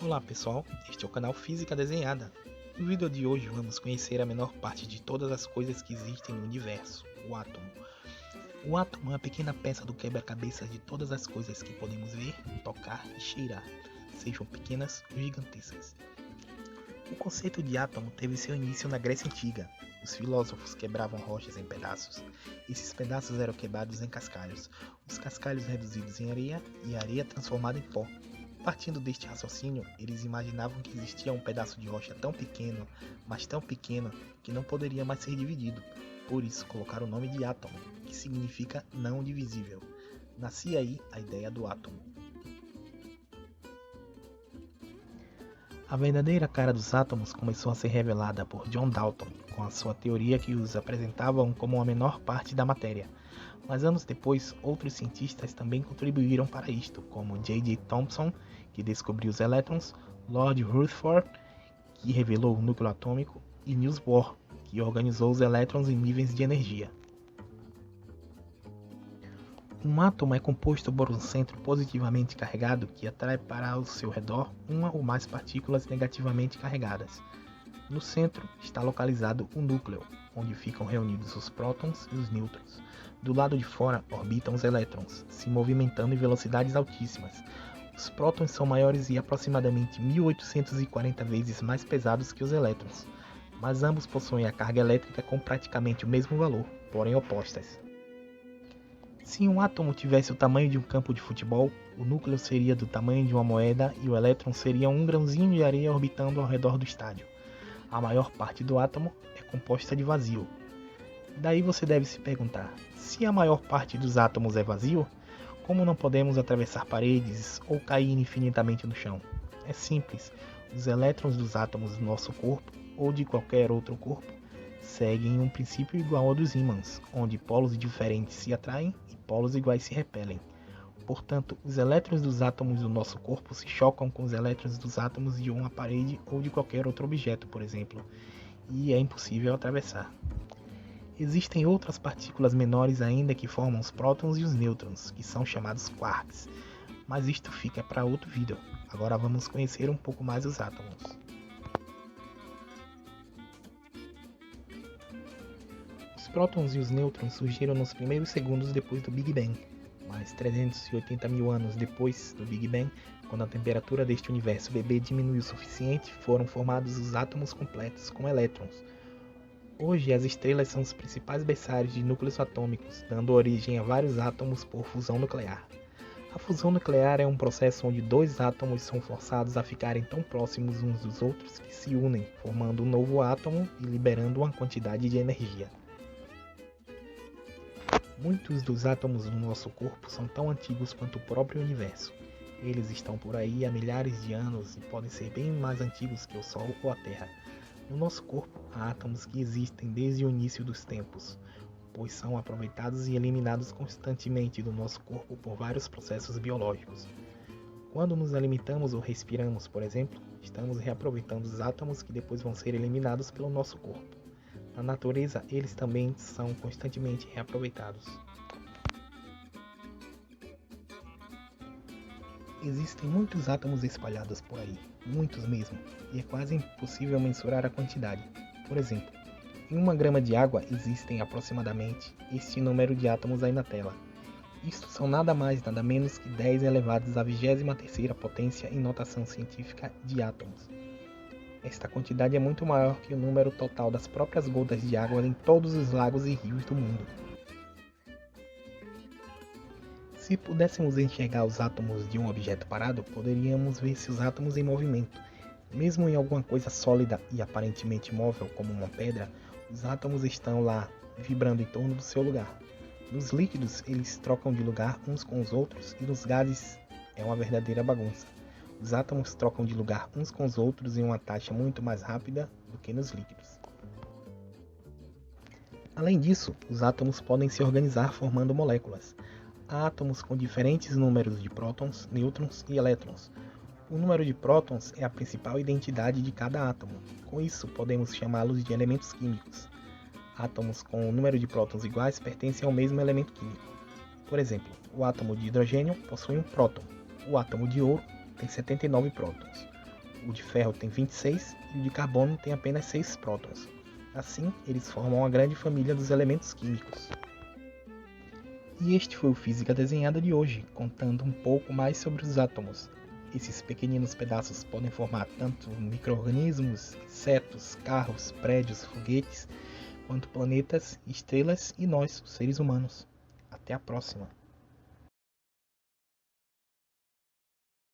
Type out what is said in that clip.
Olá pessoal, este é o canal Física Desenhada. No vídeo de hoje vamos conhecer a menor parte de todas as coisas que existem no universo, o átomo. O átomo é uma pequena peça do quebra-cabeças de todas as coisas que podemos ver, tocar e cheirar, sejam pequenas ou gigantescas. O conceito de átomo teve seu início na Grécia Antiga. Os filósofos quebravam rochas em pedaços. Esses pedaços eram quebrados em cascalhos, os cascalhos reduzidos em areia e a areia transformada em pó. Partindo deste raciocínio, eles imaginavam que existia um pedaço de rocha tão pequeno, mas tão pequeno, que não poderia mais ser dividido. Por isso colocaram o nome de átomo, que significa não divisível. Nascia aí a ideia do átomo. A verdadeira cara dos átomos começou a ser revelada por John Dalton, com a sua teoria que os apresentavam como a menor parte da matéria. Mas anos depois, outros cientistas também contribuíram para isto, como J.J. Thomson, que descobriu os elétrons, Lord Rutherford, que revelou o núcleo atômico, e Niels Bohr, que organizou os elétrons em níveis de energia. Um átomo é composto por um centro positivamente carregado que atrai para o seu redor uma ou mais partículas negativamente carregadas. No centro está localizado o núcleo, onde ficam reunidos os prótons e os nêutrons. Do lado de fora orbitam os elétrons, se movimentando em velocidades altíssimas. Os prótons são maiores e aproximadamente 1840 vezes mais pesados que os elétrons, mas ambos possuem a carga elétrica com praticamente o mesmo valor, porém opostas. Se um átomo tivesse o tamanho de um campo de futebol, o núcleo seria do tamanho de uma moeda e o elétron seria um grãozinho de areia orbitando ao redor do estádio. A maior parte do átomo é composta de vazio. Daí você deve se perguntar, se a maior parte dos átomos é vazio, como não podemos atravessar paredes ou cair infinitamente no chão? É simples, os elétrons dos átomos do nosso corpo, ou de qualquer outro corpo, seguem um princípio igual ao dos ímãs, onde polos diferentes se atraem e polos iguais se repelem. Portanto, os elétrons dos átomos do nosso corpo se chocam com os elétrons dos átomos de uma parede ou de qualquer outro objeto, por exemplo, e é impossível atravessar. Existem outras partículas menores ainda que formam os prótons e os nêutrons, que são chamados quarks, mas isto fica para outro vídeo. Agora vamos conhecer um pouco mais os átomos. Os prótons e os nêutrons surgiram nos primeiros segundos depois do Big Bang, mas 380 mil anos depois do Big Bang, quando a temperatura deste universo bebê diminuiu o suficiente, foram formados os átomos completos com elétrons. Hoje, as estrelas são os principais berçários de núcleos atômicos, dando origem a vários átomos por fusão nuclear. A fusão nuclear é um processo onde dois átomos são forçados a ficarem tão próximos uns dos outros que se unem, formando um novo átomo e liberando uma quantidade de energia. Muitos dos átomos do nosso corpo são tão antigos quanto o próprio universo. Eles estão por aí há milhares de anos e podem ser bem mais antigos que o Sol ou a Terra. No nosso corpo, há átomos que existem desde o início dos tempos, pois são aproveitados e eliminados constantemente do nosso corpo por vários processos biológicos. Quando nos alimentamos ou respiramos, por exemplo, estamos reaproveitando os átomos que depois vão ser eliminados pelo nosso corpo. Na natureza, eles também são constantemente reaproveitados. Existem muitos átomos espalhados por aí, muitos mesmo, e é quase impossível mensurar a quantidade. Por exemplo, em 1 grama de água existem aproximadamente este número de átomos aí na tela. Isto são nada mais nada menos que 10 elevados à 23ª potência em notação científica de átomos. Esta quantidade é muito maior que o número total das próprias gotas de água em todos os lagos e rios do mundo. Se pudéssemos enxergar os átomos de um objeto parado, poderíamos ver seus átomos em movimento. Mesmo em alguma coisa sólida e aparentemente móvel, como uma pedra, os átomos estão lá, vibrando em torno do seu lugar. Nos líquidos, eles trocam de lugar uns com os outros, e nos gases é uma verdadeira bagunça. Os átomos trocam de lugar uns com os outros em uma taxa muito mais rápida do que nos líquidos. Além disso, os átomos podem se organizar formando moléculas. Há átomos com diferentes números de prótons, nêutrons e elétrons. O número de prótons é a principal identidade de cada átomo. Com isso, podemos chamá-los de elementos químicos. Átomos com o número de prótons iguais pertencem ao mesmo elemento químico. Por exemplo, o átomo de hidrogênio possui um próton. O átomo de ouro tem 79 prótons. O de ferro tem 26 e o de carbono tem apenas 6 prótons. Assim, eles formam uma grande família dos elementos químicos. E este foi o Física Desenhada de hoje, contando um pouco mais sobre os átomos. Esses pequeninos pedaços podem formar tanto micro-organismos, insetos, carros, prédios, foguetes, quanto planetas, estrelas e nós, os seres humanos. Até a próxima!